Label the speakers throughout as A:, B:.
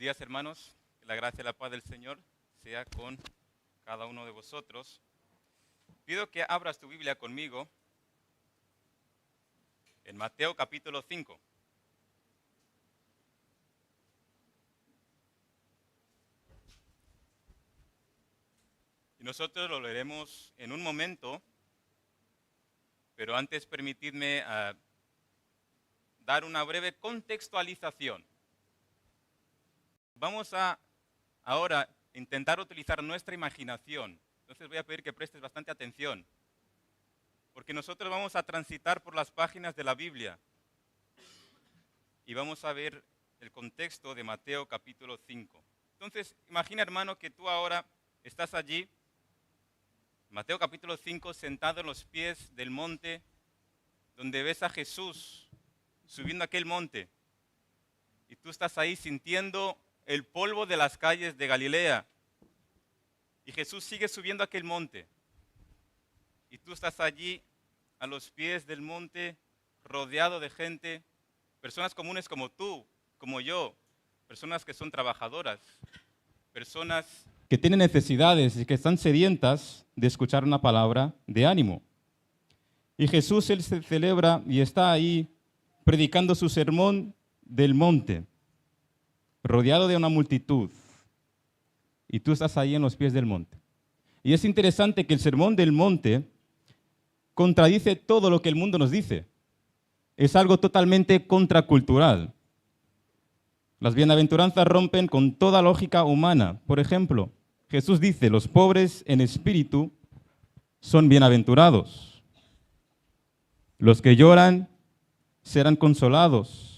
A: días, hermanos. Que la gracia y la paz del Señor sea con cada uno de vosotros. Pido que abras tu Biblia conmigo en Mateo capítulo 5. Y nosotros lo leeremos en un momento, pero antes permitidme dar una breve contextualización. Vamos a ahora intentar utilizar nuestra imaginación. Entonces voy a pedir que prestes bastante atención, porque nosotros vamos a transitar por las páginas de la Biblia y vamos a ver el contexto de Mateo capítulo 5. Entonces, imagina, hermano, que tú ahora estás allí, Mateo capítulo 5, sentado en los pies del monte, donde ves a Jesús subiendo aquel monte, y tú estás ahí sintiendo el polvo de las calles de Galilea, y Jesús sigue subiendo aquel monte, y tú estás allí a los pies del monte, rodeado de gente, personas comunes como tú, como yo, personas que son trabajadoras, personas que tienen necesidades y que están sedientas de escuchar una palabra de ánimo. Y Jesús, él se celebra y está ahí predicando su sermón del monte, rodeado de una multitud, y tú estás ahí en los pies del monte. Y es interesante que el sermón del monte contradice todo lo que el mundo nos dice. Es algo totalmente contracultural. Las bienaventuranzas rompen con toda lógica humana. Por ejemplo, Jesús dice, los pobres en espíritu son bienaventurados. Los que lloran serán consolados.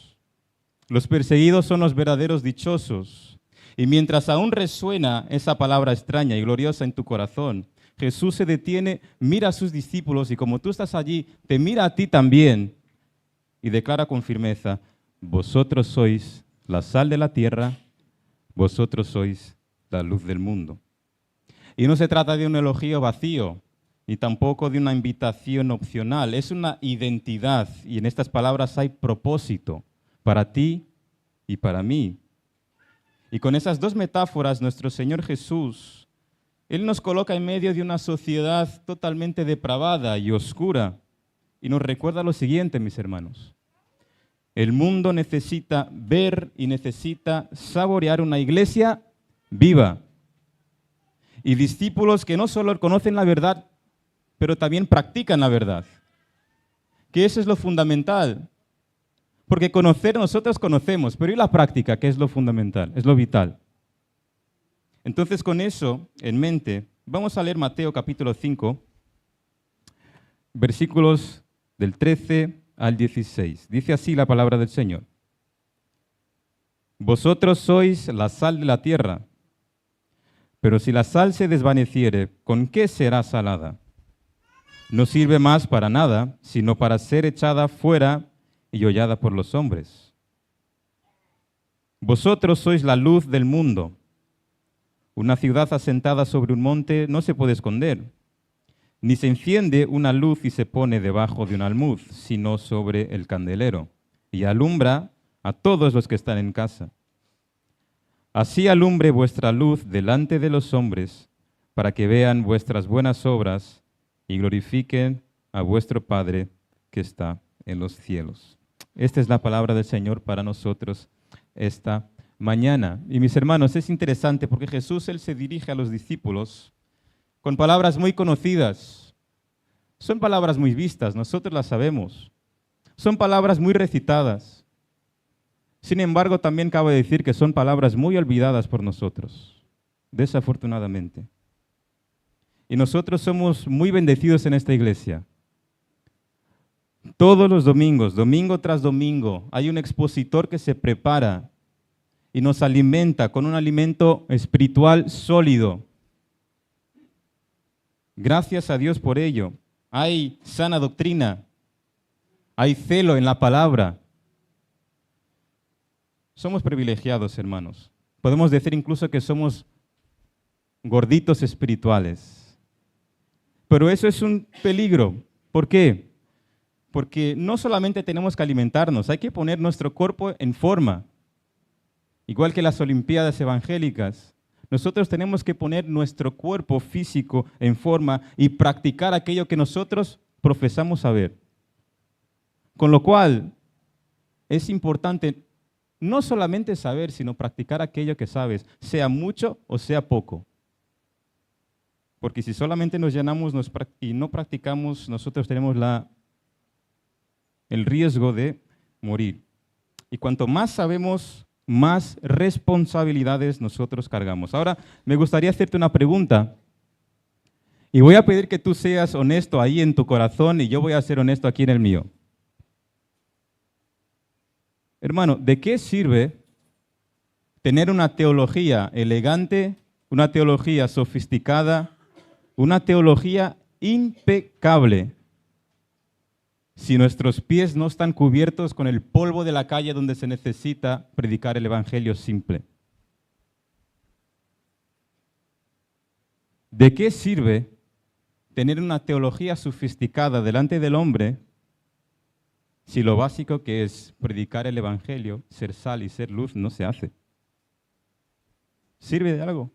A: Los perseguidos son los verdaderos dichosos. Y mientras aún resuena esa palabra extraña y gloriosa en tu corazón, Jesús se detiene, mira a sus discípulos y como tú estás allí, te mira a ti también y declara con firmeza, vosotros sois la sal de la tierra, vosotros sois la luz del mundo. Y no se trata de un elogio vacío, ni tampoco de una invitación opcional, es una identidad y en estas palabras hay propósito para ti y para mí. Y con esas dos metáforas, nuestro Señor Jesús, Él nos coloca en medio de una sociedad totalmente depravada y oscura. Y nos recuerda lo siguiente, mis hermanos. El mundo necesita ver y necesita saborear una iglesia viva. Y discípulos que no solo conocen la verdad, pero también practican la verdad. Que eso es lo fundamental. Porque conocer, nosotros conocemos, pero ¿y la práctica? ¿Qué es lo fundamental? Es lo vital. Entonces, con eso en mente, vamos a leer Mateo capítulo 5, versículos del 13 al 16. Dice así la palabra del Señor. Vosotros sois la sal de la tierra, pero si la sal se desvaneciere, ¿con qué será salada? No sirve más para nada, sino para ser echada fuera y hollada por los hombres. Vosotros sois la luz del mundo. Una ciudad asentada sobre un monte no se puede esconder, ni se enciende una luz y se pone debajo de un almud, sino sobre el candelero, y alumbra a todos los que están en casa. Así alumbre vuestra luz delante de los hombres, para que vean vuestras buenas obras y glorifiquen a vuestro Padre que está en los cielos. Esta es la palabra del Señor para nosotros esta mañana. Y mis hermanos, es interesante porque Jesús, Él se dirige a los discípulos con palabras muy conocidas. Son palabras muy vistas, nosotros las sabemos. Son palabras muy recitadas. Sin embargo, también cabe decir que son palabras muy olvidadas por nosotros, desafortunadamente. Y nosotros somos muy bendecidos en esta iglesia. Todos los domingos, domingo tras domingo, hay un expositor que se prepara y nos alimenta con un alimento espiritual sólido. Gracias a Dios por ello. Hay sana doctrina, hay celo en la palabra. Somos privilegiados, hermanos. Podemos decir incluso que somos gorditos espirituales. Pero eso es un peligro. ¿Por qué? Porque no solamente tenemos que alimentarnos, hay que poner nuestro cuerpo en forma.
B: igual que las Olimpiadas evangélicas, nosotros tenemos que poner nuestro cuerpo físico en forma y practicar aquello que nosotros profesamos saber. Con lo cual, es importante no solamente saber, sino practicar aquello que sabes, sea mucho o sea poco. Porque si solamente nos llenamos y no practicamos, nosotros tenemos el riesgo de morir. Y cuanto más sabemos, más responsabilidades nosotros cargamos. Ahora, me gustaría hacerte una pregunta. Y voy a pedir que tú seas honesto ahí en tu corazón y yo voy a ser honesto aquí en el mío. Hermano, ¿de qué sirve tener una teología elegante, una teología sofisticada, una teología impecable, si nuestros pies no están cubiertos con el polvo de la calle donde se necesita predicar el evangelio simple? ¿De qué sirve tener una teología sofisticada delante del hombre si lo básico que es predicar el evangelio, ser sal y ser luz, no se hace? ¿Sirve de algo?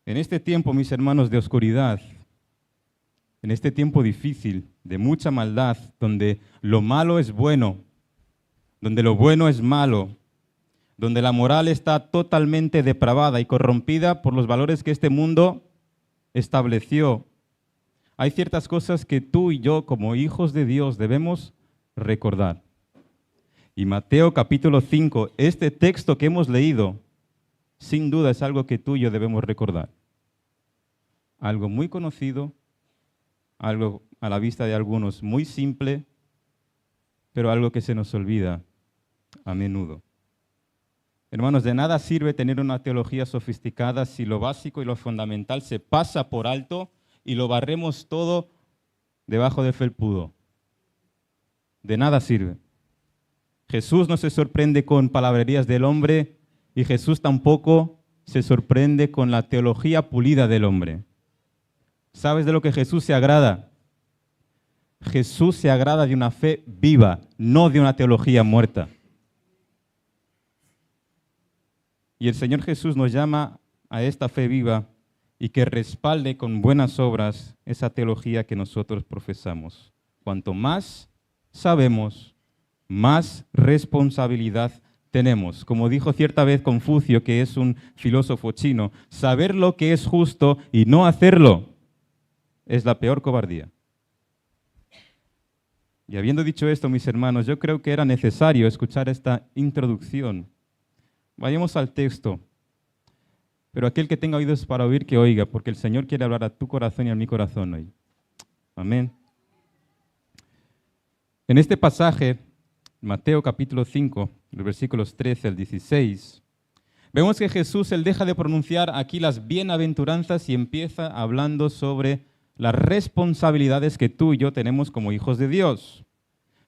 B: En este tiempo, mis hermanos, de oscuridad, en este tiempo difícil, de mucha maldad, donde lo malo es bueno, donde lo bueno es malo, donde la moral está totalmente depravada y corrompida por los valores que este mundo estableció, hay ciertas cosas que tú y yo, como hijos de Dios, debemos recordar. Y Mateo capítulo 5, este texto que hemos leído, sin duda es algo que tú y yo debemos recordar. Algo muy conocido, algo a la vista de algunos muy simple, pero algo que se nos olvida a menudo. Hermanos, de nada sirve tener una teología sofisticada si lo básico y lo fundamental se pasa por alto y lo barremos todo debajo del felpudo. De nada sirve. Jesús no se sorprende con palabrerías del hombre y Jesús tampoco se sorprende con la teología pulida del hombre. ¿Sabes de lo que Jesús se agrada? Jesús se agrada de una fe viva, no de una teología muerta. Y el Señor Jesús nos llama a esta fe viva y que respalde con buenas obras esa teología que nosotros profesamos. Cuanto más sabemos, más responsabilidad tenemos. Como dijo cierta vez Confucio, que es un filósofo chino, saber lo que es justo y no hacerlo es la peor cobardía. Y habiendo dicho esto, mis hermanos, yo creo que era necesario escuchar esta introducción. Vayamos al texto. Pero aquel que tenga oídos para oír, que oiga, porque el Señor quiere hablar a tu corazón y a mi corazón hoy. Amén. En este pasaje, Mateo capítulo 5, los versículos 13 al 16, vemos que Jesús, él deja de pronunciar aquí las bienaventuranzas y empieza hablando sobre las responsabilidades que tú y yo tenemos como hijos de Dios.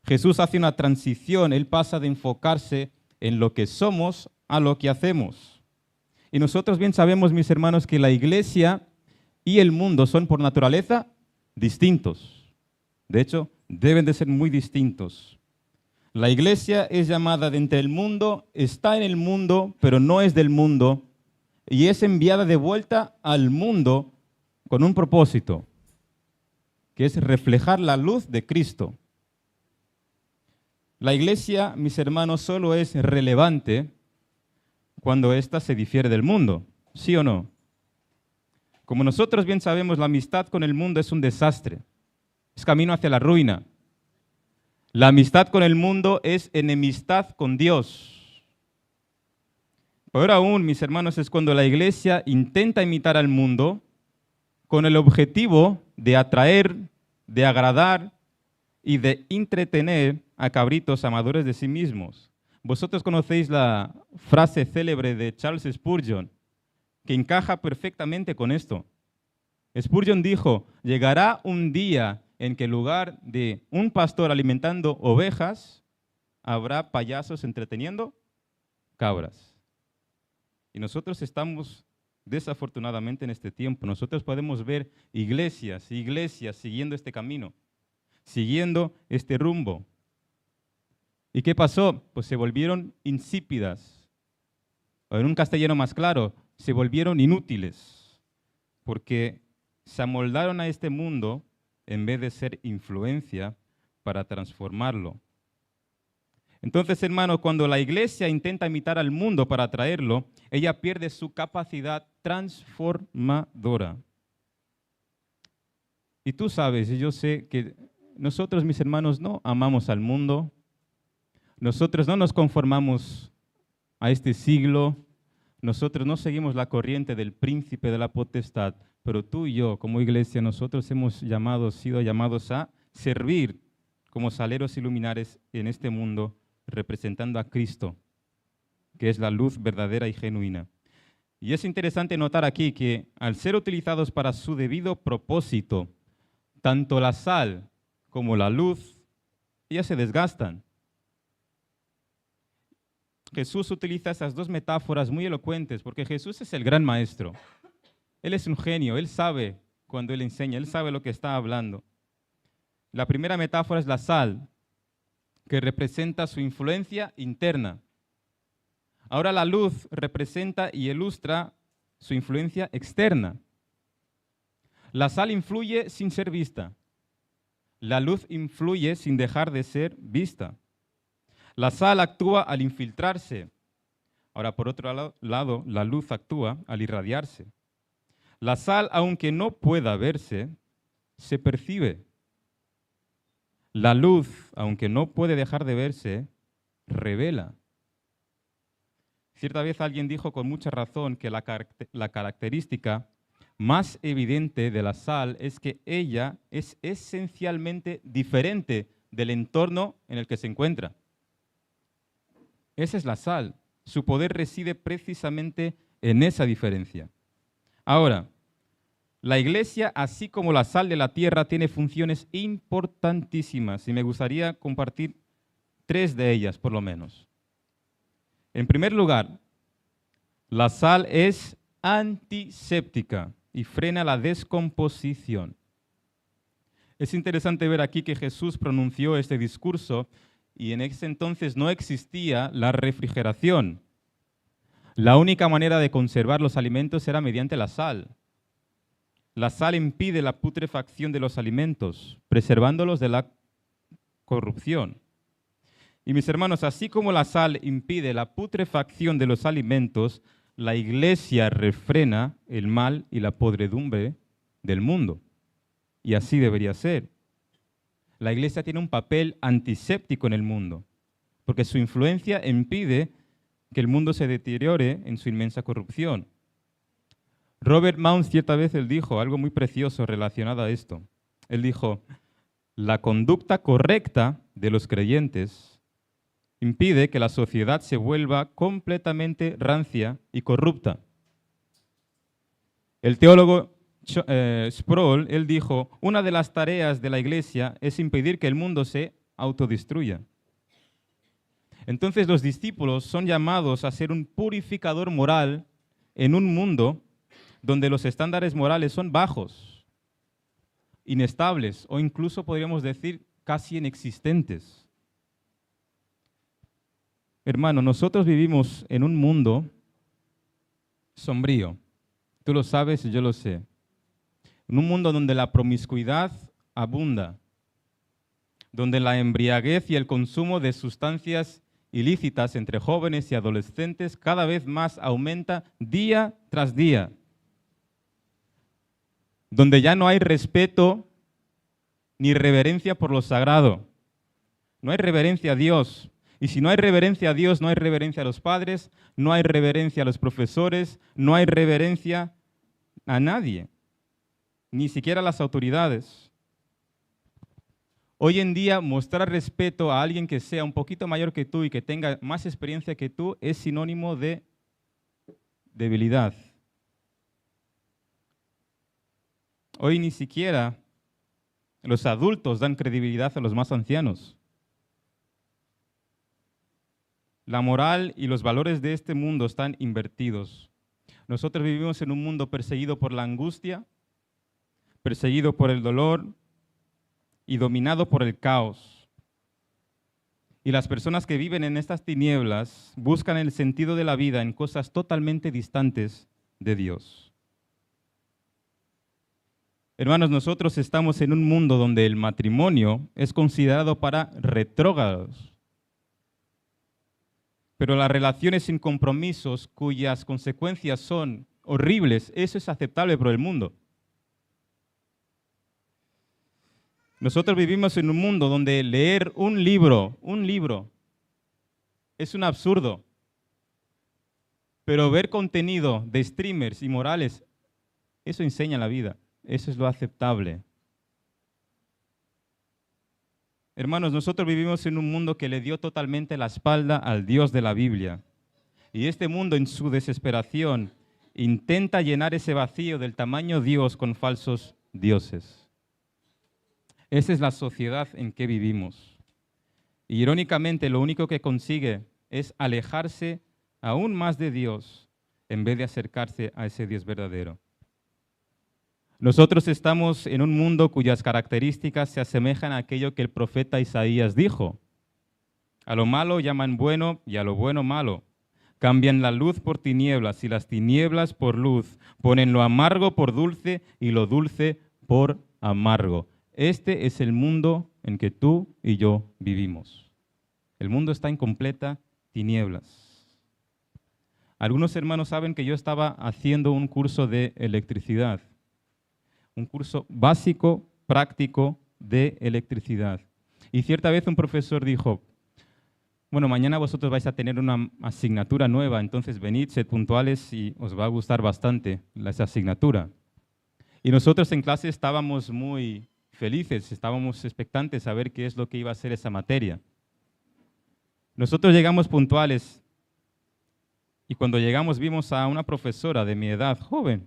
B: Jesús hace una transición, él pasa de enfocarse en lo que somos a lo que hacemos. Y nosotros bien sabemos, mis hermanos, que la iglesia y el mundo son por naturaleza distintos. De hecho, deben de ser muy distintos. La iglesia es llamada de entre el mundo, está en el mundo, pero no es del mundo, y es enviada de vuelta al mundo con un propósito, que es reflejar la luz de Cristo. La iglesia, mis hermanos, solo es relevante cuando ésta se difiere del mundo, ¿sí o no? Como nosotros bien sabemos, la amistad con el mundo es un desastre, es camino hacia la ruina. La amistad con el mundo es enemistad con Dios. Peor aún, mis hermanos, es cuando la iglesia intenta imitar al mundo con el objetivo de atraer, de agradar y de entretener a cabritos amadores de sí mismos. Vosotros conocéis la frase célebre de Charles Spurgeon, que encaja perfectamente con esto. Spurgeon dijo: llegará un día en que en lugar de un pastor alimentando ovejas, habrá payasos entreteniendo cabras. Y nosotros estamos desafortunadamente en este tiempo. Nosotros podemos ver iglesias siguiendo este camino, siguiendo este rumbo. ¿Y qué pasó? Pues se volvieron insípidas. O en un castellano más claro, se volvieron inútiles, porque se amoldaron a este mundo en vez de ser influencia para transformarlo. Entonces, hermano, cuando la iglesia intenta imitar al mundo para atraerlo, ella pierde su capacidad transformadora. Y tú sabes, y yo sé que nosotros, mis hermanos, no amamos al mundo. Nosotros no nos conformamos a este siglo. Nosotros no seguimos la corriente del príncipe de la potestad. Pero tú y yo, como iglesia, nosotros hemos sido llamados a servir como saleros y luminares en este mundo, representando a Cristo, que es la luz verdadera y genuina. Y es interesante notar aquí que al ser utilizados para su debido propósito, tanto la sal como la luz, ellas se desgastan. Jesús utiliza esas dos metáforas muy elocuentes, porque Jesús es el gran maestro. Él es un genio, Él sabe cuando Él enseña, Él sabe lo que está hablando. La primera metáfora es la sal, que representa su influencia interna. Ahora la luz representa y ilustra su influencia externa. La sal influye sin ser vista. La luz influye sin dejar de ser vista. La sal actúa al infiltrarse. Ahora, por otro lado, la luz actúa al irradiarse. La sal, aunque no pueda verse, se percibe. La luz, aunque no puede dejar de verse, revela. Cierta vez alguien dijo con mucha razón que la característica más evidente de la sal es que ella es esencialmente diferente del entorno en el que se encuentra. Esa es la sal. Su poder reside precisamente en esa diferencia. Ahora, la iglesia, así como la sal de la tierra, tiene funciones importantísimas y me gustaría compartir 3 de ellas, por lo menos. En primer lugar, la sal es antiséptica y frena la descomposición. Es interesante ver aquí que Jesús pronunció este discurso y en ese entonces no existía la refrigeración. La única manera de conservar los alimentos era mediante la sal. La sal impide la putrefacción de los alimentos, preservándolos de la corrupción. Y mis hermanos, así como la sal impide la putrefacción de los alimentos, la iglesia refrena el mal y la podredumbre del mundo. Y así debería ser. La iglesia tiene un papel antiséptico en el mundo, porque su influencia impide que el mundo se deteriore en su inmensa corrupción. Robert Mounce cierta vez él dijo algo muy precioso relacionado a esto. Él dijo, la conducta correcta de los creyentes impide que la sociedad se vuelva completamente rancia y corrupta. El teólogo Sproul, él dijo, una de las tareas de la iglesia es impedir que el mundo se autodestruya. Entonces los discípulos son llamados a ser un purificador moral en un mundo donde los estándares morales son bajos, inestables o incluso podríamos decir casi inexistentes. Hermano, nosotros vivimos en un mundo sombrío. Tú lo sabes y yo lo sé. En un mundo donde la promiscuidad abunda, donde la embriaguez y el consumo de sustancias ilícitas entre jóvenes y adolescentes cada vez más aumenta día tras día, donde ya no hay respeto ni reverencia por lo sagrado. No hay reverencia a Dios. Y si no hay reverencia a Dios, no hay reverencia a los padres, no hay reverencia a los profesores, no hay reverencia a nadie, ni siquiera a las autoridades. Hoy en día, mostrar respeto a alguien que sea un poquito mayor que tú y que tenga más experiencia que tú es sinónimo de debilidad. Hoy ni siquiera los adultos dan credibilidad a los más ancianos. La moral y los valores de este mundo están invertidos. Nosotros vivimos en un mundo perseguido por la angustia, perseguido por el dolor y dominado por el caos. Y las personas que viven en estas tinieblas buscan el sentido de la vida en cosas totalmente distantes de Dios. Hermanos, nosotros estamos en un mundo donde el matrimonio es considerado para retrógrados. Pero las relaciones sin compromisos, cuyas consecuencias son horribles, eso es aceptable por el mundo. Nosotros vivimos en un mundo donde leer un libro, es un absurdo. Pero ver contenido de streamers y morales, eso enseña la vida, eso es lo aceptable. Hermanos, nosotros vivimos en un mundo que le dio totalmente la espalda al Dios de la Biblia. Y este mundo en su desesperación intenta llenar ese vacío del tamaño Dios con falsos dioses. Esa es la sociedad en que vivimos. Y irónicamente, lo único que consigue es alejarse aún más de Dios en vez de acercarse a ese Dios verdadero. Nosotros estamos en un mundo cuyas características se asemejan a aquello que el profeta Isaías dijo. A lo malo llaman bueno y a lo bueno malo. Cambian la luz por tinieblas y las tinieblas por luz. Ponen lo amargo por dulce y lo dulce por amargo. Este es el mundo en que tú y yo vivimos. El mundo está en completa tinieblas. Algunos hermanos saben que yo estaba haciendo un curso de electricidad. Un curso básico, práctico de electricidad. Y cierta vez un profesor dijo, bueno, mañana vosotros vais a tener una asignatura nueva, entonces venid, sed puntuales y os va a gustar bastante esa asignatura. Y nosotros en clase estábamos muy felices, estábamos expectantes a ver qué es lo que iba a ser esa materia. Nosotros llegamos puntuales y cuando llegamos vimos a una profesora de mi edad, joven.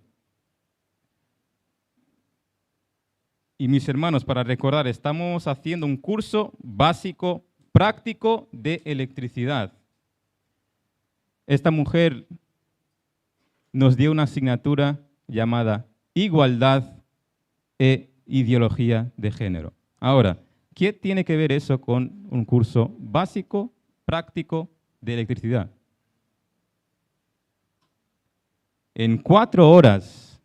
B: Y mis hermanos, para recordar, estamos haciendo un curso básico, práctico de electricidad. Esta mujer nos dio una asignatura llamada Igualdad e Ideología de Género. Ahora, ¿qué tiene que ver eso con un curso básico, práctico de electricidad? En 4 horas,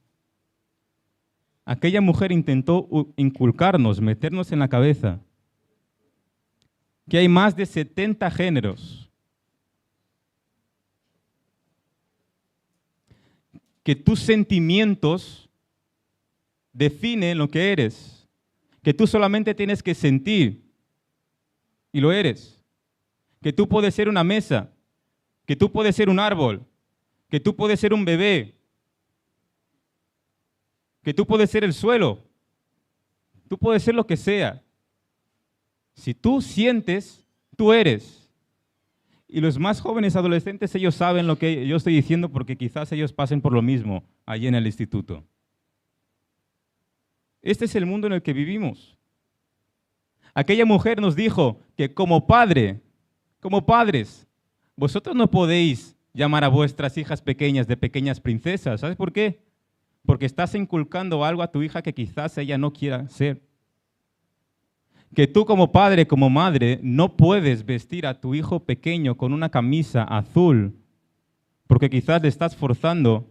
B: aquella mujer intentó inculcarnos, meternos en la cabeza que hay más de 70 géneros, que tus sentimientos definen lo que eres, que tú solamente tienes que sentir y lo eres, que tú puedes ser una mesa, que tú puedes ser un árbol, que tú puedes ser un bebé, que tú puedes ser el suelo, tú puedes ser lo que sea. Si tú sientes, tú eres. Y los más jóvenes adolescentes, ellos saben lo que yo estoy diciendo porque quizás ellos pasen por lo mismo allí en el instituto. Este es el mundo en el que vivimos. Aquella mujer nos dijo que como padres, vosotros no podéis llamar a vuestras hijas pequeñas de pequeñas princesas. ¿Sabes por qué? Porque estás inculcando algo a tu hija que quizás ella no quiera ser. Que tú como padre, como madre, no puedes vestir a tu hijo pequeño con una camisa azul, porque quizás le estás forzando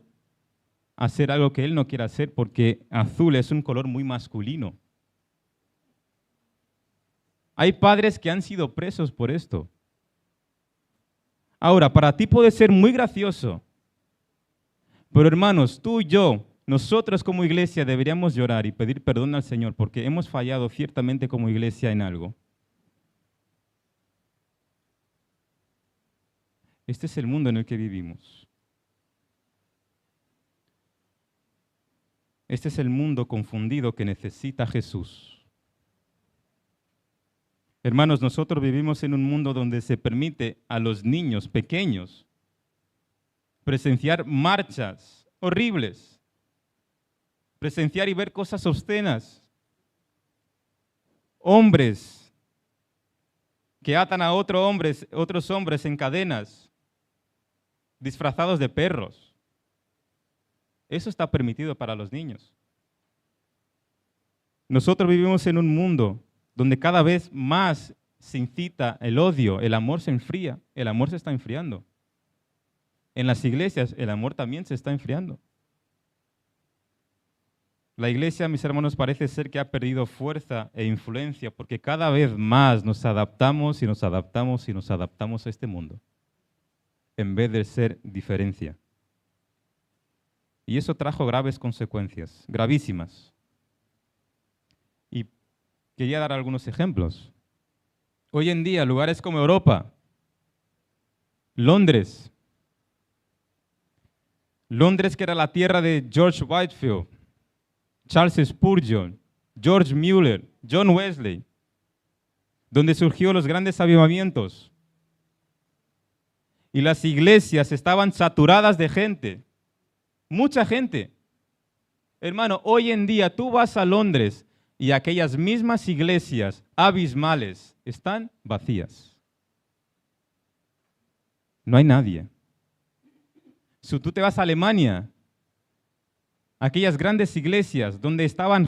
B: a hacer algo que él no quiera hacer, porque azul es un color muy masculino. Hay padres que han sido presos por esto. Ahora, para ti puede ser muy gracioso, pero hermanos, tú y yo, nosotros como iglesia deberíamos llorar y pedir perdón al Señor porque hemos fallado ciertamente como iglesia en algo. Este es el mundo en el que vivimos. Este es el mundo confundido que necesita Jesús. Hermanos, nosotros vivimos en un mundo donde se permite a los niños pequeños presenciar marchas horribles, presenciar y ver cosas obscenas, hombres que atan a otros hombres en cadenas, disfrazados de perros. Eso está permitido para los niños. Nosotros vivimos en un mundo donde cada vez más se incita el odio, el amor se enfría, el amor se está enfriando. En las iglesias el amor también se está enfriando. La iglesia, mis hermanos, parece ser que ha perdido fuerza e influencia porque cada vez más nos adaptamos y nos adaptamos y nos adaptamos a este mundo, en vez de ser diferencia. Y eso trajo graves consecuencias, gravísimas. Y quería dar algunos ejemplos. Hoy en día, lugares como Europa, Londres que era la tierra de George Whitefield, Charles Spurgeon, George Mueller, John Wesley, donde surgieron los grandes avivamientos. Y las iglesias estaban saturadas de gente, mucha gente. Hermano, hoy en día tú vas a Londres y aquellas mismas iglesias abismales están vacías. No hay nadie. Si tú te vas a Alemania, aquellas grandes iglesias donde estaban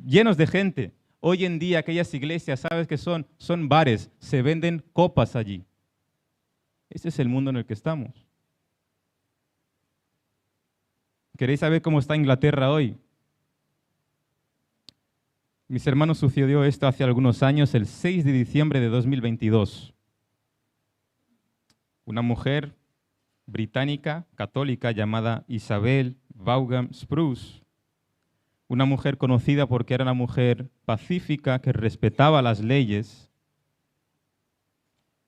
B: llenos de gente, hoy en día aquellas iglesias, ¿sabes qué son? Son bares, se venden copas allí. Ese es el mundo en el que estamos. ¿Queréis saber cómo está Inglaterra hoy? Mis hermanos, sucedió esto hace algunos años, el 6 de diciembre de 2022. Una mujer británica, católica, llamada Isabel Vaughan Spruce, una mujer conocida porque era una mujer pacífica que respetaba las leyes.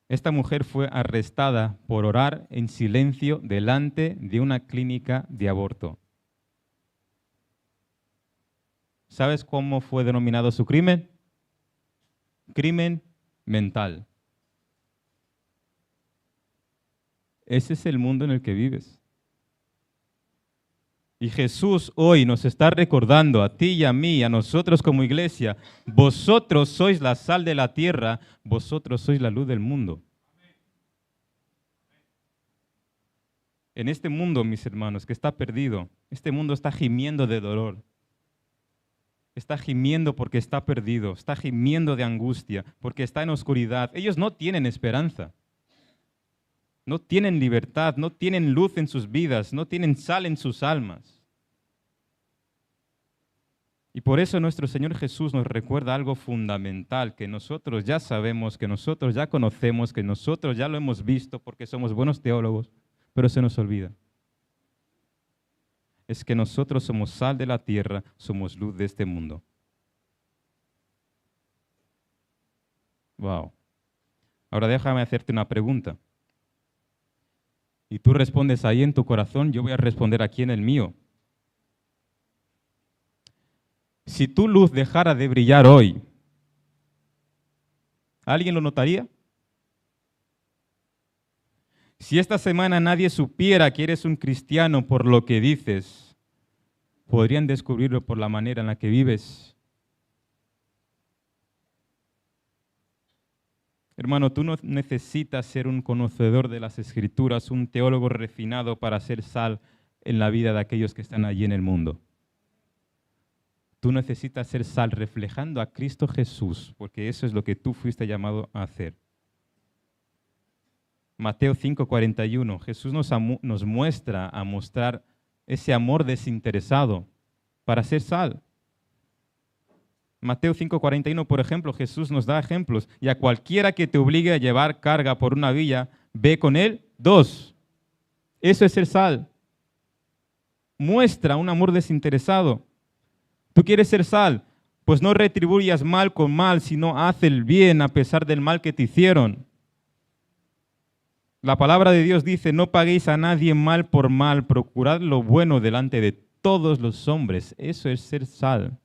B: Esta mujer fue arrestada por orar en silencio delante de una clínica de aborto. ¿Sabes cómo fue denominado su crimen? Crimen mental. Ese es el mundo en el que vives. Y Jesús hoy nos está recordando a ti y a mí, a nosotros como iglesia, vosotros sois la sal de la tierra, vosotros sois la luz del mundo. En este mundo, mis hermanos, que está perdido, este mundo está gimiendo de dolor. Está gimiendo porque está perdido, está gimiendo de angustia, porque está en oscuridad. Ellos no tienen esperanza. No tienen libertad, no tienen luz en sus vidas, no tienen sal en sus almas. Y por eso nuestro Señor Jesús nos recuerda algo fundamental que nosotros ya sabemos, que nosotros ya conocemos, que nosotros ya lo hemos visto porque somos buenos teólogos, pero se nos olvida. Es que nosotros somos sal de la tierra, somos luz de este mundo. Wow. Ahora déjame hacerte una pregunta. Y tú respondes ahí en tu corazón, yo voy a responder aquí en el mío. Si tu luz dejara de brillar hoy, ¿alguien lo notaría? Si esta semana nadie supiera que eres un cristiano por lo que dices, podrían descubrirlo por la manera en la que vives. Hermano, tú no necesitas ser un conocedor de las Escrituras, un teólogo refinado para ser sal en la vida de aquellos que están allí en el mundo. Tú necesitas ser sal reflejando a Cristo Jesús, porque eso es lo que tú fuiste llamado a hacer. Mateo 5:41, Jesús nos muestra a mostrar ese amor desinteresado para ser sal. Mateo 5:41, por ejemplo, Jesús nos da ejemplos. Y a cualquiera que te obligue a llevar carga por una villa, ve con él 2. Eso es ser sal. Muestra un amor desinteresado. ¿Tú quieres ser sal? Pues no retribuyas mal con mal, sino haz el bien a pesar del mal que te hicieron. La palabra de Dios dice, no paguéis a nadie mal por mal, procurad lo bueno delante de todos los hombres. Eso es ser sal.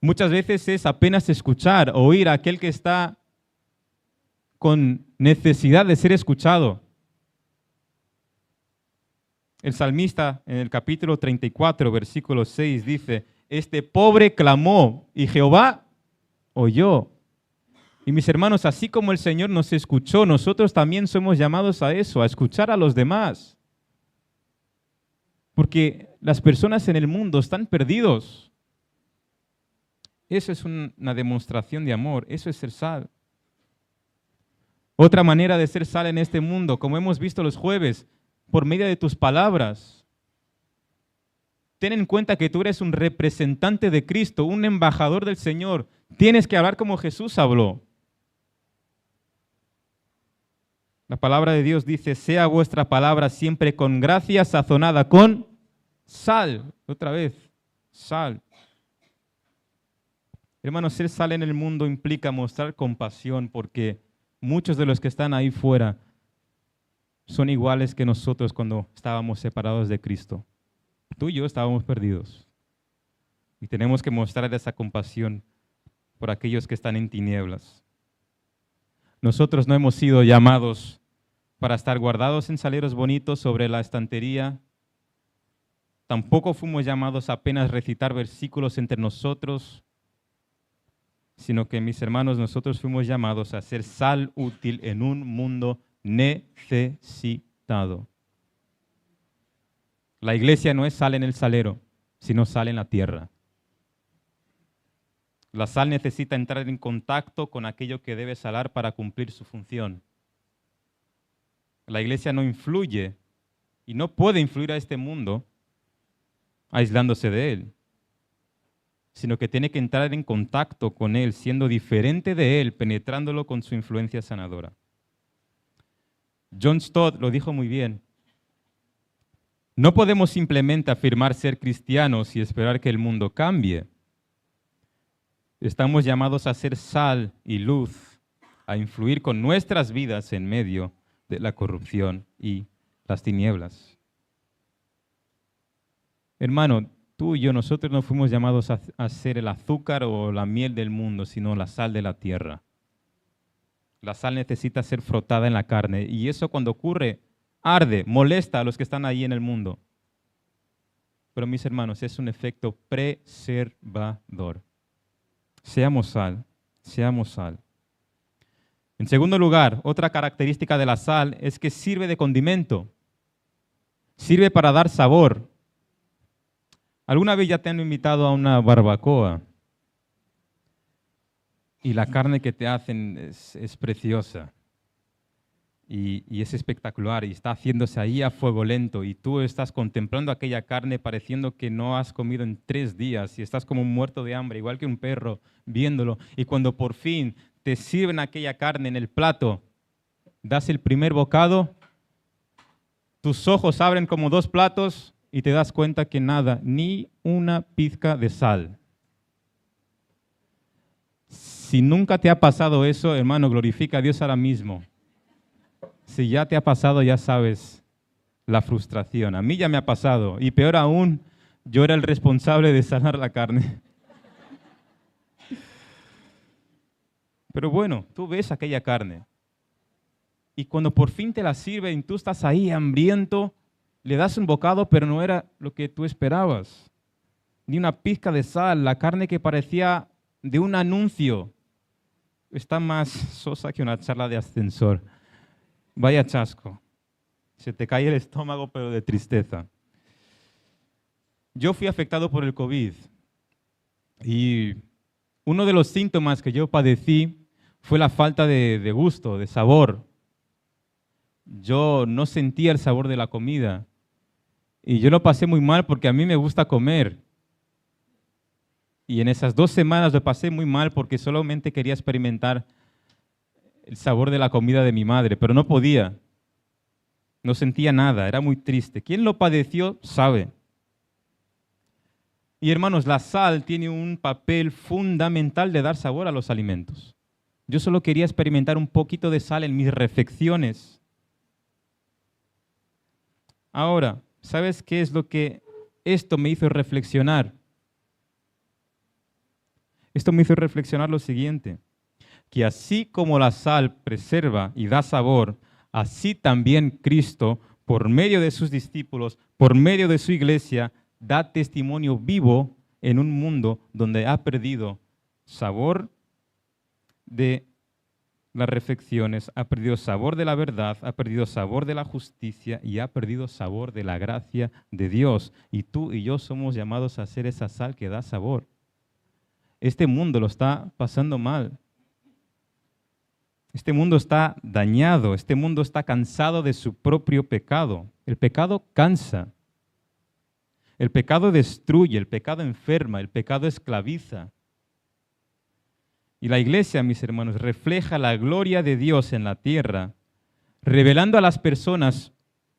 B: Muchas veces es apenas escuchar, oír a aquel que está con necesidad de ser escuchado. El salmista en el capítulo 34, versículo 6 dice, este pobre clamó y Jehová oyó. Y mis hermanos, así como el Señor nos escuchó, nosotros también somos llamados a eso, a escuchar a los demás. Porque las personas en el mundo están perdidos. Eso es una demostración de amor, eso es ser sal. Otra manera de ser sal en este mundo, como hemos visto los jueves, por medio de tus palabras. Ten en cuenta que tú eres un representante de Cristo, un embajador del Señor. Tienes que hablar como Jesús habló. La palabra de Dios dice, sea vuestra palabra siempre con gracia, sazonada con sal. Otra vez, sal. Hermanos, ser sal en el mundo implica mostrar compasión porque muchos de los que están ahí fuera son iguales que nosotros cuando estábamos separados de Cristo. Tú y yo estábamos perdidos. Y tenemos que mostrar esa compasión por aquellos que están en tinieblas. Nosotros no hemos sido llamados para estar guardados en saleros bonitos sobre la estantería. Tampoco fuimos llamados a apenas recitar versículos entre nosotros, sino que, mis hermanos, nosotros fuimos llamados a ser sal útil en un mundo necesitado. La iglesia no es sal en el salero, sino sal en la tierra. La sal necesita entrar en contacto con aquello que debe salar para cumplir su función. La iglesia no influye y no puede influir a este mundo aislándose de él, sino que tiene que entrar en contacto con él, siendo diferente de él, penetrándolo con su influencia sanadora. John Stott lo dijo muy bien. No podemos simplemente afirmar ser cristianos y esperar que el mundo cambie. Estamos llamados a ser sal y luz, a influir con nuestras vidas en medio de la corrupción y las tinieblas. Hermano, tú y yo, nosotros no fuimos llamados a ser el azúcar o la miel del mundo, sino la sal de la tierra. La sal necesita ser frotada en la carne y eso cuando ocurre, arde, molesta a los que están ahí en el mundo. Pero mis hermanos, es un efecto preservador. Seamos sal, seamos sal. En segundo lugar, otra característica de la sal es que sirve de condimento. Sirve para dar sabor. ¿Alguna vez ya te han invitado a una barbacoa? Y la carne que te hacen es preciosa. Y es espectacular. Y está haciéndose ahí a fuego lento. Y tú estás contemplando aquella carne pareciendo que no has comido en 3 días. Y estás como un muerto de hambre, igual que un perro, viéndolo. Y cuando por fin te sirven aquella carne en el plato, das el primer bocado, tus ojos abren como 2 platos y te das cuenta que nada, ni una pizca de sal. Si nunca te ha pasado eso, hermano, glorifica a Dios ahora mismo. Si ya te ha pasado, ya sabes la frustración. A mí ya me ha pasado. Y peor aún, yo era el responsable de sanar la carne. Pero bueno, tú ves aquella carne. Y cuando por fin te la sirven y tú estás ahí hambriento, le das un bocado, pero no era lo que tú esperabas. Ni una pizca de sal, la carne que parecía de un anuncio. Está más sosa que una charla de ascensor. Vaya chasco. Se te cae el estómago, pero de tristeza. Yo fui afectado por el COVID. Y uno de los síntomas que yo padecí fue la falta de gusto, de sabor. Yo no sentía el sabor de la comida. Y yo lo pasé muy mal porque a mí me gusta comer. Y en esas 2 semanas lo pasé muy mal porque solamente quería experimentar el sabor de la comida de mi madre, pero no podía. No sentía nada, era muy triste. Quien lo padeció sabe. Y hermanos, la sal tiene un papel fundamental de dar sabor a los alimentos. Yo solo quería experimentar un poquito de sal en mis refecciones. Ahora, ¿sabes qué es lo que esto me hizo reflexionar? Esto me hizo reflexionar lo siguiente, que así como la sal preserva y da sabor, así también Cristo, por medio de sus discípulos, por medio de su iglesia, da testimonio vivo en un mundo donde ha perdido sabor de las reflexiones, ha perdido sabor de la verdad, ha perdido sabor de la justicia y ha perdido sabor de la gracia de Dios. Y tú y yo somos llamados a ser esa sal que da sabor. Este mundo lo está pasando mal. Este mundo está dañado, este mundo está cansado de su propio pecado. El pecado cansa. El pecado destruye, el pecado enferma, el pecado esclaviza. Y la iglesia, mis hermanos, refleja la gloria de Dios en la tierra, revelando a las personas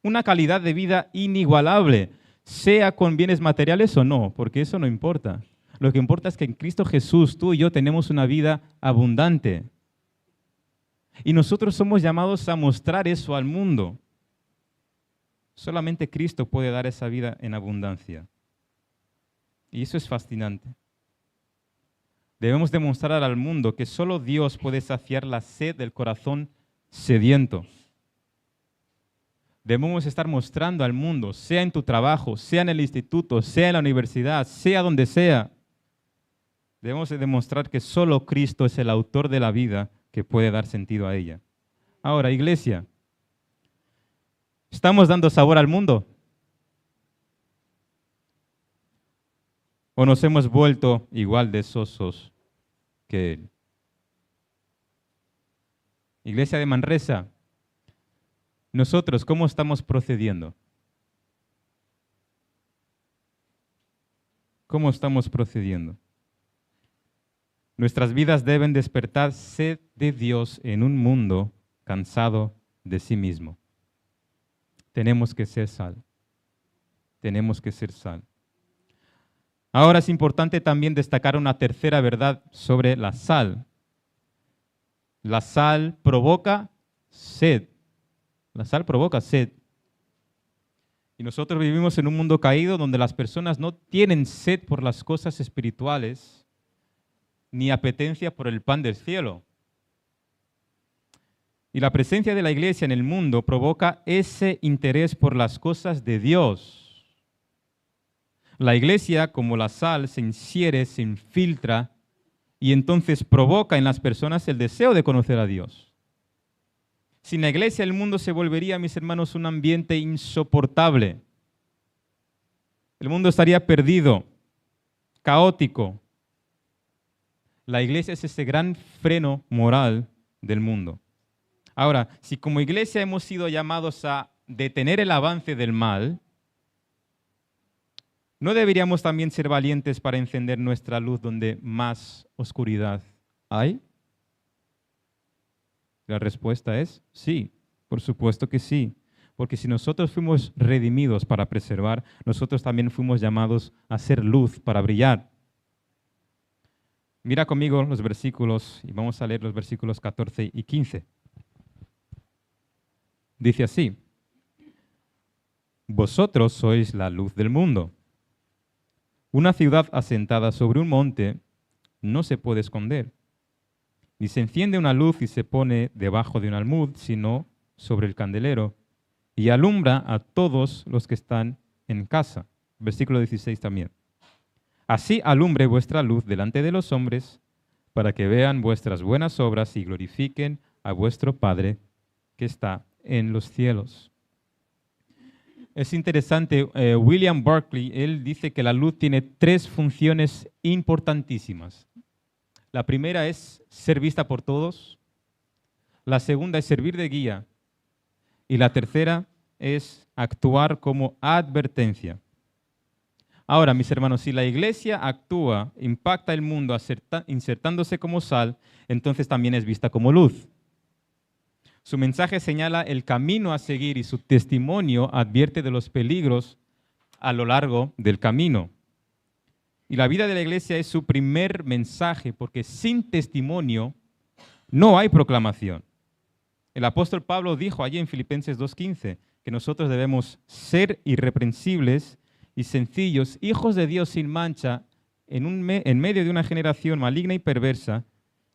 B: una calidad de vida inigualable, sea con bienes materiales o no, porque eso no importa. Lo que importa es que en Cristo Jesús tú y yo tenemos una vida abundante. Y nosotros somos llamados a mostrar eso al mundo. Solamente Cristo puede dar esa vida en abundancia. Y eso es fascinante. Debemos demostrar al mundo que solo Dios puede saciar la sed del corazón sediento. Debemos estar mostrando al mundo, sea en tu trabajo, sea en el instituto, sea en la universidad, sea donde sea. Debemos demostrar que solo Cristo es el autor de la vida que puede dar sentido a ella. Ahora, iglesia, ¿estamos dando sabor al mundo? ¿O nos hemos vuelto igual de sosos que Él? Iglesia de Manresa, nosotros, ¿cómo estamos procediendo? ¿Cómo estamos procediendo? Nuestras vidas deben despertar sed de Dios en un mundo cansado de sí mismo. Tenemos que ser sal. Tenemos que ser sal. Ahora es importante también destacar una tercera verdad sobre la sal. La sal provoca sed. La sal provoca sed. Y nosotros vivimos en un mundo caído donde las personas no tienen sed por las cosas espirituales, ni apetencia por el pan del cielo. Y la presencia de la iglesia en el mundo provoca ese interés por las cosas de Dios. La iglesia, como la sal, se ingiere, se infiltra y entonces provoca en las personas el deseo de conocer a Dios. Sin la iglesia, el mundo se volvería, mis hermanos, un ambiente insoportable. El mundo estaría perdido, caótico. La iglesia es ese gran freno moral del mundo. Ahora, si como iglesia hemos sido llamados a detener el avance del mal, ¿no deberíamos también ser valientes para encender nuestra luz donde más oscuridad hay? La respuesta es sí, por supuesto que sí. Porque si nosotros fuimos redimidos para preservar, nosotros también fuimos llamados a ser luz para brillar. Mira conmigo los versículos y vamos a leer los versículos 14 y 15. Dice así: Vosotros sois la luz del mundo. Una ciudad asentada sobre un monte no se puede esconder. Ni se enciende una luz y se pone debajo de un almud, sino sobre el candelero, y alumbra a todos los que están en casa. Versículo 16 también. Así alumbre vuestra luz delante de los hombres, para que vean vuestras buenas obras y glorifiquen a vuestro Padre que está en los cielos. Es interesante, William Barclay, él dice que la luz tiene 3 funciones importantísimas. La primera es ser vista por todos, la segunda es servir de guía y la tercera es actuar como advertencia. Ahora, mis hermanos, si la iglesia actúa, impacta el mundo insertándose como sal, entonces también es vista como luz. Su mensaje señala el camino a seguir y su testimonio advierte de los peligros a lo largo del camino. Y la vida de la iglesia es su primer mensaje, porque sin testimonio no hay proclamación. El apóstol Pablo dijo allí en Filipenses 2:15 que nosotros debemos ser irreprensibles y sencillos, hijos de Dios sin mancha, en medio de una generación maligna y perversa,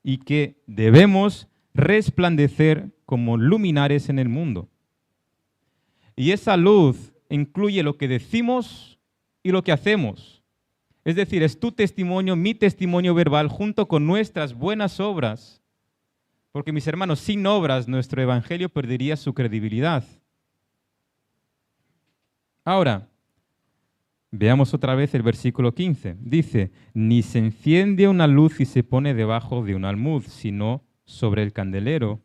B: y que debemos resplandecer como luminares en el mundo. Y esa luz incluye lo que decimos y lo que hacemos. Es decir, es tu testimonio, mi testimonio verbal, junto con nuestras buenas obras. Porque, mis hermanos, sin obras nuestro evangelio perdería su credibilidad. Ahora, Veamos otra vez el versículo 15. Dice, ni se enciende una luz y se pone debajo de un almud, sino sobre el candelero,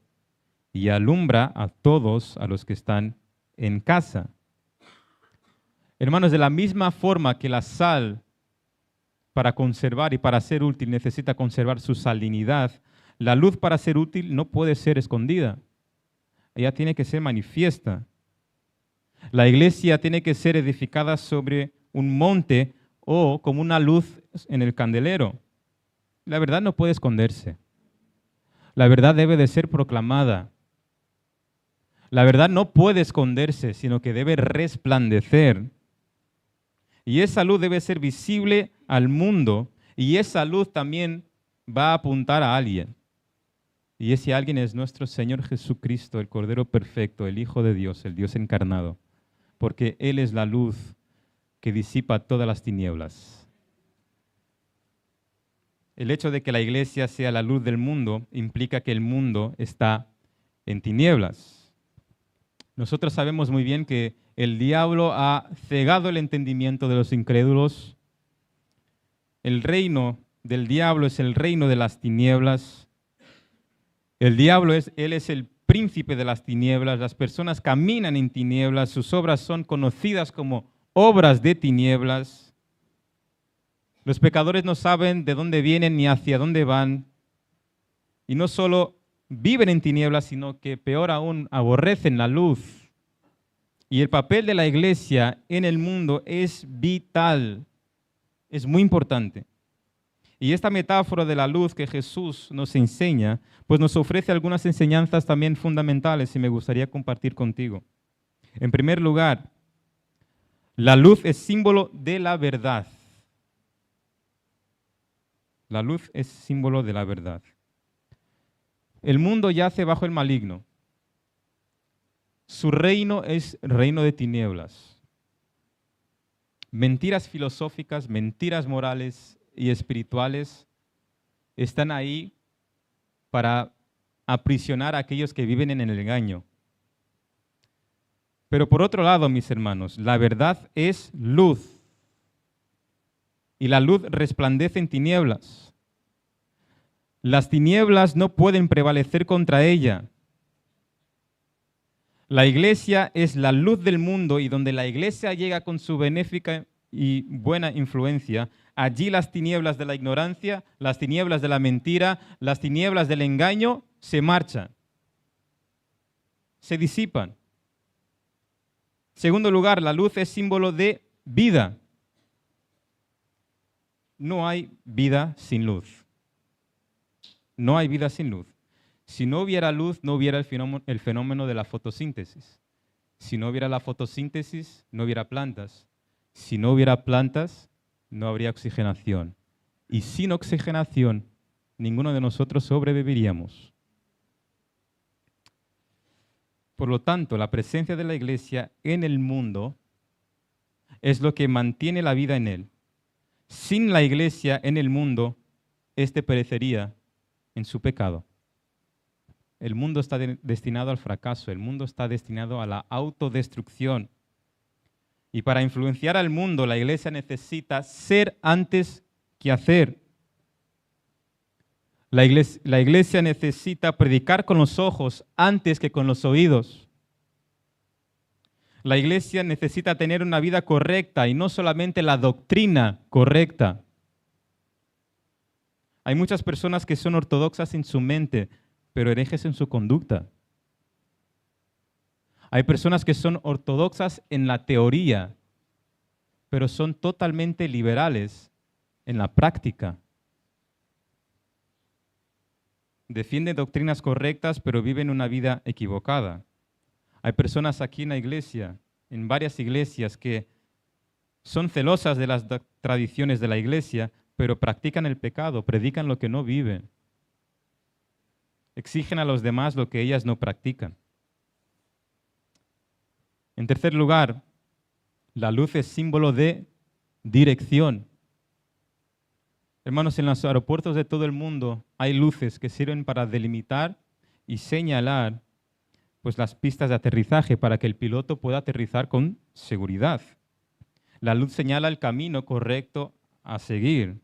B: y alumbra a todos a los que están en casa. Hermanos, de la misma forma que la sal, para conservar y para ser útil, necesita conservar su salinidad, la luz para ser útil no puede ser escondida. Ella tiene que ser manifiesta. La iglesia tiene que ser edificada sobre un monte o como una luz en el candelero. La verdad no puede esconderse. La verdad debe de ser proclamada. La verdad no puede esconderse, sino que debe resplandecer. Y esa luz debe ser visible al mundo, y esa luz también va a apuntar a alguien. Y ese alguien es nuestro Señor Jesucristo, el Cordero Perfecto, el Hijo de Dios, el Dios encarnado, porque Él es la luz que disipa todas las tinieblas. El hecho de que la iglesia sea la luz del mundo implica que el mundo está en tinieblas. Nosotros sabemos muy bien que el diablo ha cegado el entendimiento de los incrédulos. El reino del diablo es el reino de las tinieblas. El diablo él es el príncipe de las tinieblas. Las personas caminan en tinieblas. Sus obras son conocidas como obras de tinieblas. Los pecadores no saben de dónde vienen ni hacia dónde van. Y no solo viven en tinieblas, sino que peor aún, aborrecen la luz. Y el papel de la iglesia en el mundo es vital, es muy importante. Y esta metáfora de la luz que Jesús nos enseña, pues nos ofrece algunas enseñanzas también fundamentales y me gustaría compartir contigo. En primer lugar, la luz es símbolo de la verdad. La luz es símbolo de la verdad. El mundo yace bajo el maligno. Su reino es reino de tinieblas. Mentiras filosóficas, mentiras morales y espirituales están ahí para aprisionar a aquellos que viven en el engaño. Pero por otro lado, mis hermanos, la verdad es luz. Y la luz resplandece en tinieblas. Las tinieblas no pueden prevalecer contra ella. La iglesia es la luz del mundo y donde la iglesia llega con su benéfica y buena influencia, allí las tinieblas de la ignorancia, las tinieblas de la mentira, las tinieblas del engaño se marchan, se disipan. Segundo lugar, la luz es símbolo de vida. No hay vida sin luz. No hay vida sin luz. Si no hubiera luz, no hubiera el fenómeno de la fotosíntesis. Si no hubiera la fotosíntesis, no hubiera plantas. Si no hubiera plantas, no habría oxigenación. Y sin oxigenación, ninguno de nosotros sobreviviríamos. Por lo tanto, la presencia de la iglesia en el mundo es lo que mantiene la vida en él. Sin la iglesia en el mundo, éste perecería en su pecado. El mundo está destinado al fracaso, el mundo está destinado a la autodestrucción. Y para influenciar al mundo, la iglesia necesita ser antes que hacer. La iglesia necesita predicar con los ojos antes que con los oídos. La iglesia necesita tener una vida correcta y no solamente la doctrina correcta. Hay muchas personas que son ortodoxas en su mente, pero herejes en su conducta. Hay personas que son ortodoxas en la teoría, pero son totalmente liberales en la práctica. Defienden doctrinas correctas, pero viven una vida equivocada. Hay personas aquí en la iglesia, en varias iglesias, que son celosas de las tradiciones de la iglesia, pero practican el pecado, predican lo que no viven. Exigen a los demás lo que ellas no practican. En tercer lugar, la luz es símbolo de dirección. Hermanos, en los aeropuertos de todo el mundo hay luces que sirven para delimitar y señalar pues, las pistas de aterrizaje para que el piloto pueda aterrizar con seguridad. La luz señala el camino correcto a seguir.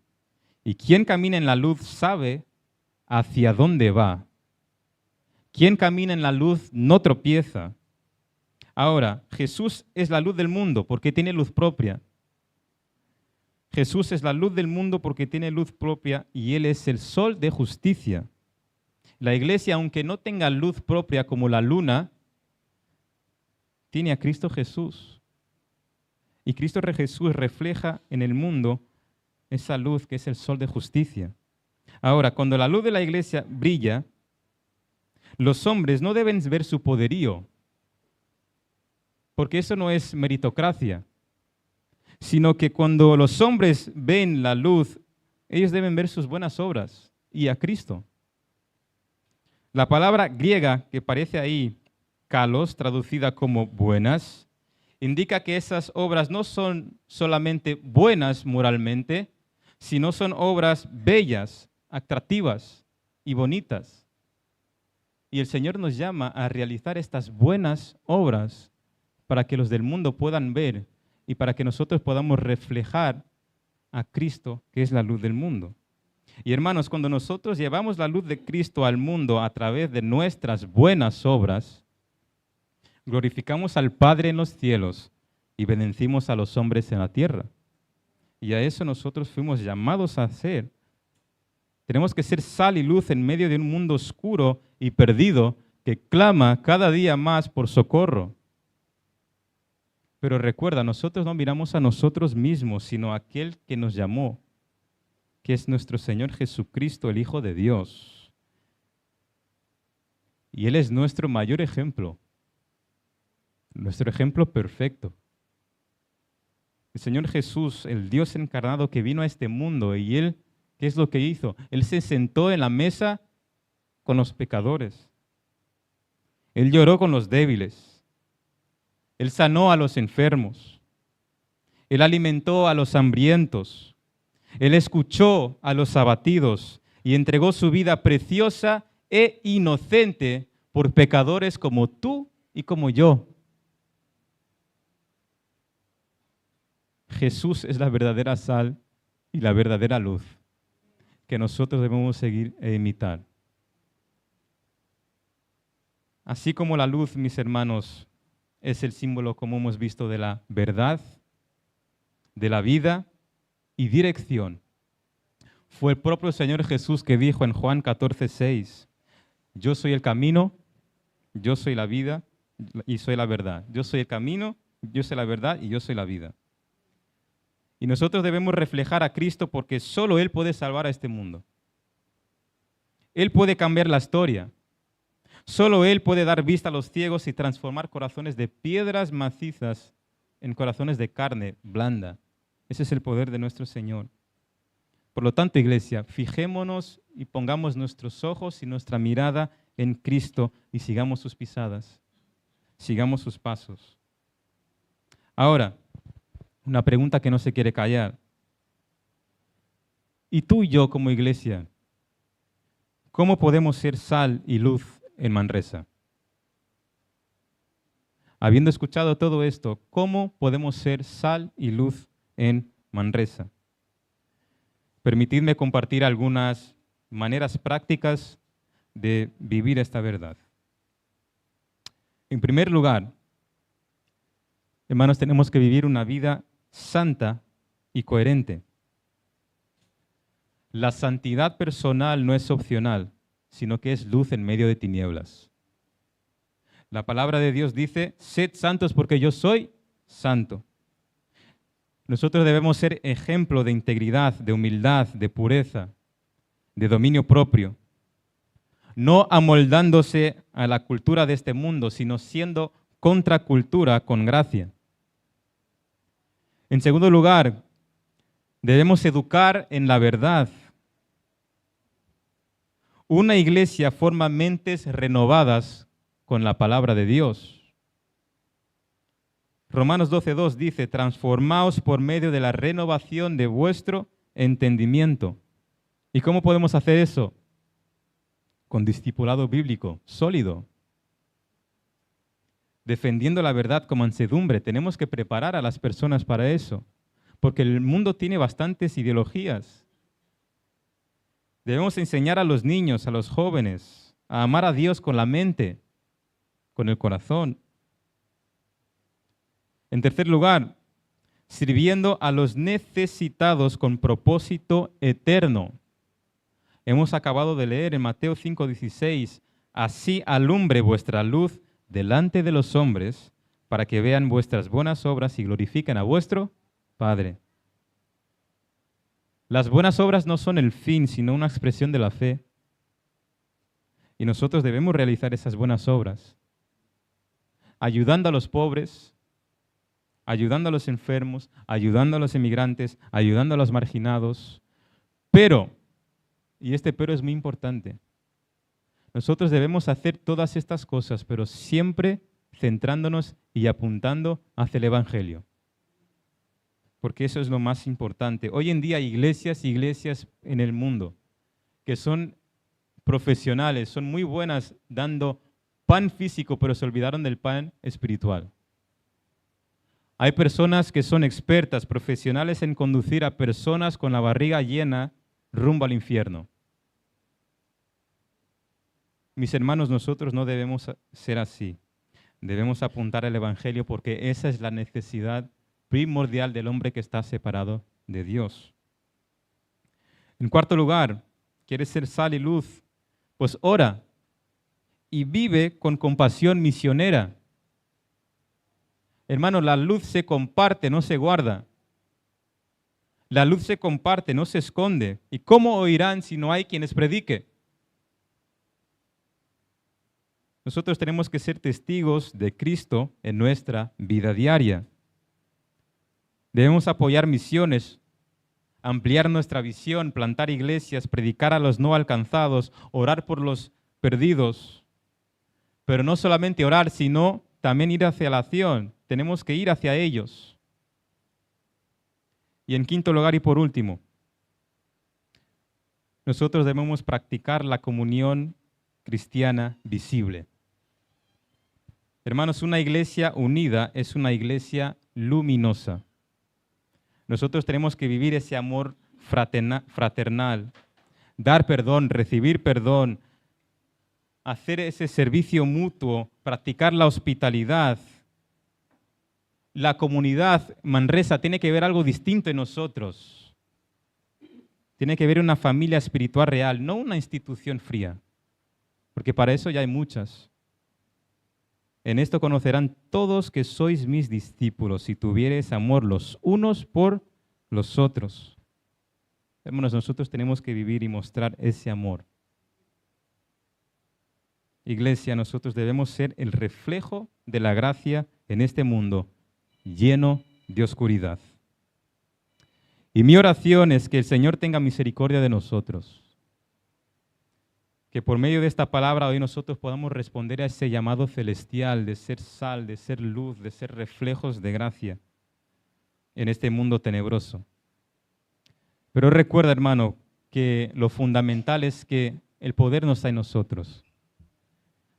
B: Y quien camina en la luz sabe hacia dónde va. Quien camina en la luz no tropieza. Ahora, Jesús es la luz del mundo porque tiene luz propia. Jesús es la luz del mundo porque tiene luz propia y Él es el sol de justicia. La iglesia, aunque no tenga luz propia como la luna, tiene a Cristo Jesús. Y Cristo Jesús refleja en el mundo esa luz que es el sol de justicia. Ahora, cuando la luz de la iglesia brilla, los hombres no deben ver su poderío, porque eso no es meritocracia, sino que cuando los hombres ven la luz, ellos deben ver sus buenas obras y a Cristo. La palabra griega que aparece ahí, kalos, traducida como buenas, indica que esas obras no son solamente buenas moralmente, sino son obras bellas, atractivas y bonitas. Y el Señor nos llama a realizar estas buenas obras para que los del mundo puedan ver y para que nosotros podamos reflejar a Cristo, que es la luz del mundo. Y hermanos, cuando nosotros llevamos la luz de Cristo al mundo a través de nuestras buenas obras, glorificamos al Padre en los cielos y bendecimos a los hombres en la tierra. Y a eso nosotros fuimos llamados a hacer. Tenemos que ser sal y luz en medio de un mundo oscuro y perdido que clama cada día más por socorro. Pero recuerda, nosotros no miramos a nosotros mismos, sino a aquel que nos llamó, que es nuestro Señor Jesucristo, el Hijo de Dios. Y Él es nuestro mayor ejemplo, nuestro ejemplo perfecto. El Señor Jesús, el Dios encarnado que vino a este mundo, y Él, ¿qué es lo que hizo? Él se sentó en la mesa con los pecadores. Él lloró con los débiles. Él sanó a los enfermos. Él alimentó a los hambrientos. Él escuchó a los abatidos y entregó su vida preciosa e inocente por pecadores como tú y como yo. Jesús es la verdadera sal y la verdadera luz que nosotros debemos seguir e imitar. Así como la luz, mis hermanos, es el símbolo, como hemos visto, de la verdad, de la vida y dirección. Fue el propio Señor Jesús que dijo en Juan 14:6, yo soy el camino, yo soy la vida y soy la verdad. Yo soy el camino, yo soy la verdad y yo soy la vida. Y nosotros debemos reflejar a Cristo porque solo Él puede salvar a este mundo. Él puede cambiar la historia. Solo Él puede dar vista a los ciegos y transformar corazones de piedras macizas en corazones de carne blanda. Ese es el poder de nuestro Señor. Por lo tanto, iglesia, fijémonos y pongamos nuestros ojos y nuestra mirada en Cristo y sigamos sus pisadas, sigamos sus pasos. Ahora, una pregunta que no se quiere callar. ¿Y tú y yo como iglesia, cómo podemos ser sal y luz en Manresa? Habiendo escuchado todo esto, ¿cómo podemos ser sal y luz en Manresa? Permitidme compartir algunas maneras prácticas de vivir esta verdad. En primer lugar, hermanos, tenemos que vivir una vida santa y coherente. La santidad personal no es opcional, sino que es luz en medio de tinieblas. La palabra de Dios dice, sed santos porque yo soy santo. Nosotros debemos ser ejemplo de integridad, de humildad, de pureza, de dominio propio. No amoldándose a la cultura de este mundo, sino siendo contracultura con gracia. En segundo lugar, debemos educar en la verdad. Una iglesia forma mentes renovadas con la palabra de Dios. Romanos 12:2 dice, transformaos por medio de la renovación de vuestro entendimiento. ¿Y cómo podemos hacer eso? Con discipulado bíblico sólido. defendiendo la verdad con mansedumbre. Tenemos que preparar a las personas para eso, porque el mundo tiene bastantes ideologías. Debemos enseñar a los niños, a los jóvenes, a amar a Dios con la mente, con el corazón. En tercer lugar, sirviendo a los necesitados con propósito eterno. Hemos acabado de leer en Mateo 5:16, así alumbre vuestra luz delante de los hombres, para que vean vuestras buenas obras y glorifiquen a vuestro Padre. Las buenas obras no son el fin, sino una expresión de la fe. Y nosotros debemos realizar esas buenas obras, ayudando a los pobres, ayudando a los enfermos, ayudando a los inmigrantes, ayudando a los marginados. Pero, y este pero es muy importante, nosotros debemos hacer todas estas cosas, pero siempre centrándonos y apuntando hacia el Evangelio. Porque eso es lo más importante. Hoy en día hay iglesias en el mundo que son profesionales, son muy buenas dando pan físico, pero se olvidaron del pan espiritual. Hay personas que son expertas, profesionales en conducir a personas con la barriga llena rumbo al infierno. Mis hermanos, nosotros no debemos ser así. Debemos apuntar al Evangelio porque esa es la necesidad primordial del hombre que está separado de Dios. En cuarto lugar, ¿quieres ser sal y luz? Pues ora y vive con compasión misionera. Hermano, la luz se comparte, no se guarda. La luz se comparte, no se esconde. ¿Y cómo oirán si no hay quienes predique? Nosotros tenemos que ser testigos de Cristo en nuestra vida diaria. Debemos apoyar misiones, ampliar nuestra visión, plantar iglesias, predicar a los no alcanzados, orar por los perdidos. Pero no solamente orar, sino también ir hacia la acción. Tenemos que ir hacia ellos. Y en quinto lugar y por último, nosotros debemos practicar la comunión cristiana visible. Hermanos, una iglesia unida es una iglesia luminosa. Nosotros tenemos que vivir ese amor fraternal, dar perdón, recibir perdón, hacer ese servicio mutuo, practicar la hospitalidad. La comunidad Manresa tiene que ver algo distinto en nosotros. Tiene que ver una familia espiritual real, no una institución fría, porque para eso ya hay muchas. En esto conocerán todos que sois mis discípulos, si tuviereis amor los unos por los otros. Hermanos, nosotros tenemos que vivir y mostrar ese amor. Iglesia, nosotros debemos ser el reflejo de la gracia en este mundo lleno de oscuridad. Y mi oración es que el Señor tenga misericordia de nosotros. Que por medio de esta palabra hoy nosotros podamos responder a ese llamado celestial de ser sal, de ser luz, de ser reflejos de gracia en este mundo tenebroso. Pero recuerda, hermano, que lo fundamental es que el poder no está en nosotros.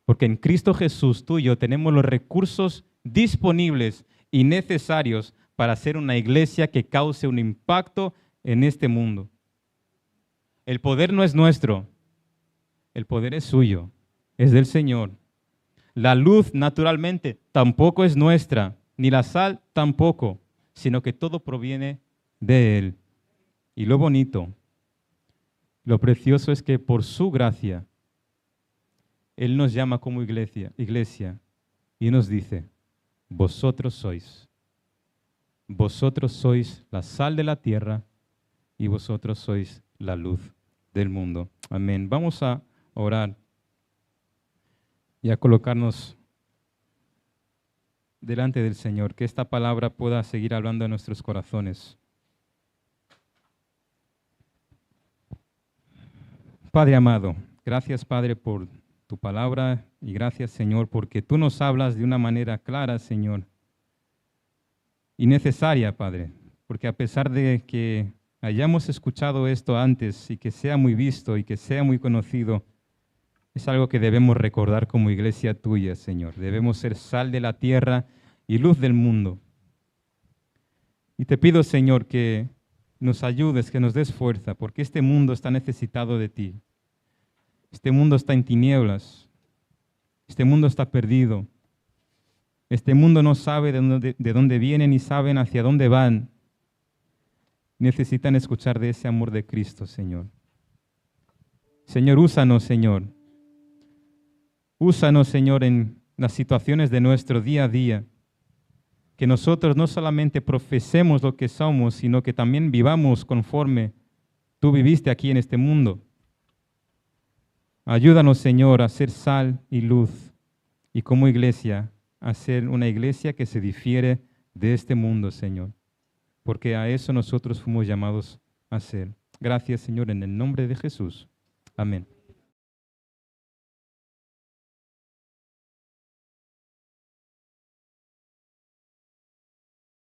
B: Porque en Cristo Jesús, tú y yo, tenemos los recursos disponibles y necesarios para hacer una iglesia que cause un impacto en este mundo. El poder no es nuestro. El poder es suyo, es del Señor. La luz, naturalmente, tampoco es nuestra, ni la sal tampoco, sino que todo proviene de Él. Y lo bonito, lo precioso es que por su gracia, Él nos llama como iglesia, y nos dice, vosotros sois la sal de la tierra y vosotros sois la luz del mundo. Amén. Vamos a orar y a colocarnos delante del Señor, que esta palabra pueda seguir hablando en nuestros corazones. Padre amado, gracias Padre por tu palabra y gracias Señor porque tú nos hablas de una manera clara, Señor, y necesaria, Padre, porque a pesar de que hayamos escuchado esto antes y que sea muy visto y que sea muy conocido, es algo que debemos recordar como iglesia tuya, Señor. Debemos ser sal de la tierra y luz del mundo. Y te pido, Señor, que nos ayudes, que nos des fuerza, porque este mundo está necesitado de ti. Este mundo está en tinieblas. Este mundo está perdido. Este mundo no sabe de dónde vienen ni saben hacia dónde van. Necesitan escuchar de ese amor de Cristo, Señor. Señor, úsanos, Señor. Úsanos, Señor, en las situaciones de nuestro día a día. Que nosotros no solamente profesemos lo que somos, sino que también vivamos conforme tú viviste aquí en este mundo. Ayúdanos, Señor, a ser sal y luz. Y como iglesia, a ser una iglesia que se difiere de este mundo, Señor. Porque a eso nosotros fuimos llamados a ser. Gracias, Señor, en el nombre de Jesús. Amén.